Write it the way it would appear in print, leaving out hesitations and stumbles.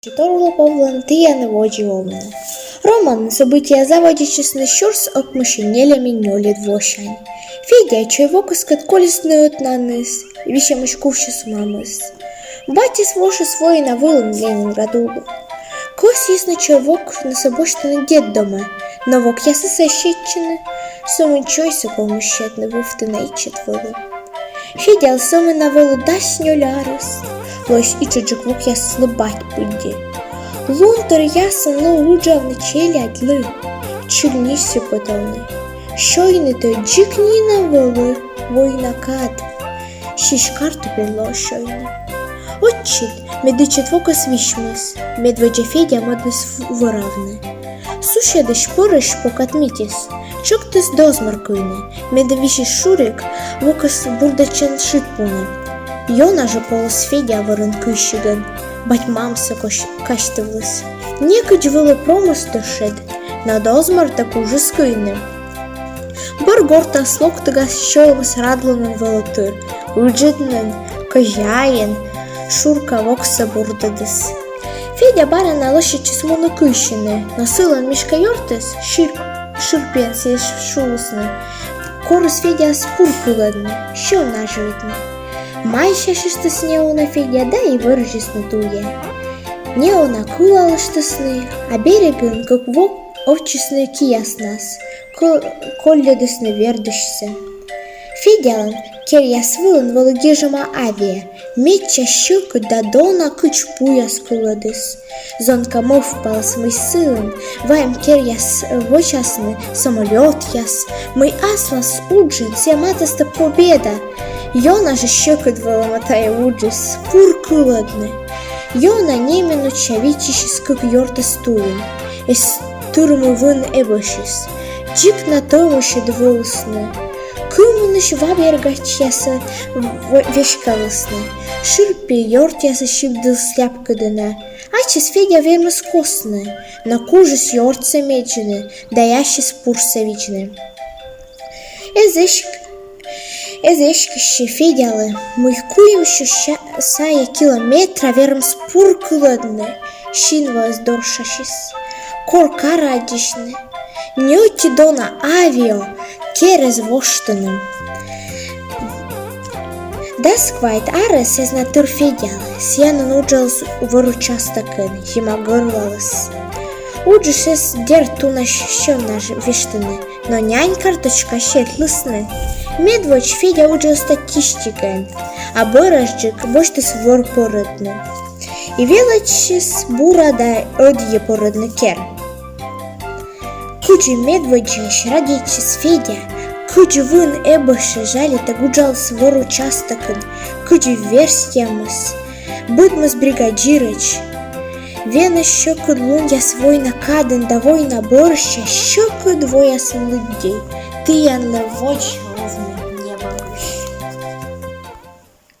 Читорла Павлантия наводила. Роман события заводичесны щурс от мышинелями нёли двошань. Федя чайвока скатколесны от наныс, вещамыш кувшис мамыс. Бати своши свой на вылом Ленинградулу. Кос ясно чайвок на собоштаны дед дома, но вок я сосащетчины, сумын чойса колмущетны вуфтынайчет вылу. Федя сумы на вылу дась нёлярыс. Лось и чуджик я слыбать пыдди. Лунтер ясын лу уджавны челядлы, чугнисю потовны. Шойны-то джикнина вылы, войнакад, шишкарту перло шойны. Отчит, медычет вока свищмыс, медведя Федя модныс воравны. Сушедыш порыш покатмитис, чоктыс дозмаркуйны, медовищи шурик, вокас бурдачан шитпуны. Йона же полос Федя ворын кыщыгын, батьмамса каштывлыс. Некыч вылы промысты шед, на дозмар так уже скыйны. Боргорта слог тыгас щойлыс радлынын вылытыр, уджытнын, кожаен, шурка вокса бурдадыс. Федя бара на лошичи смуны кыщыны, насылан мишка йортыс, ширпен сеш шулысны. Корыс Федя спур кылыдны, що нажывытны. Майша шыштыс неона Федя, да и выржисны туе. Неона кылалыштысны, а берегын, как вок овчысны кияснас, колледысны вердышсы. Федялан керьяс вылын вылыгежыма авия, мечча щука да дона кыч пуяс кыладыс. Зонка мов паласмый сылын, ваем керьяс вочасны самолет яс, мы аслас уджин, сематаста победа. Йона же щекот выломатая уджис, пур кыладны. Йона немину чавичишис как йорта стулин, эс турму вын эбошис, джик на томуши дволсны. Кымыныш вабергать ясы вешкалысны, ширпе йорт ясы щипдыл сляпкадына, ачис Федя вермыс косны, на кужис йортса мечины, да ящис пурсавичны. Эзешкище Федялы, мы куемщу сая километра вермс пур кыладны, шинва сдоршашис, корка радишны, нёти дона авио, керез воштыным. Дасквайт арес из натур Федялы, сьянын уджалс выручастакын, зима горлалыс. Уджишес дер туна щёнаш виштыны, но нянь карточка щетлысны. Медвоч Федя уджал статистикен, а борожджик боштыс вор породны. И велочис бура да одье породны кер. Куджи медводжиш радичис Федя, куджи вын эбоши жали так уджал свор участакын, куджи верстямыс, быдмыс бригадирыч. Вена щеку лунья свой накаден, да война борща, щеку двоя сын людей, ты ян левоч возьми.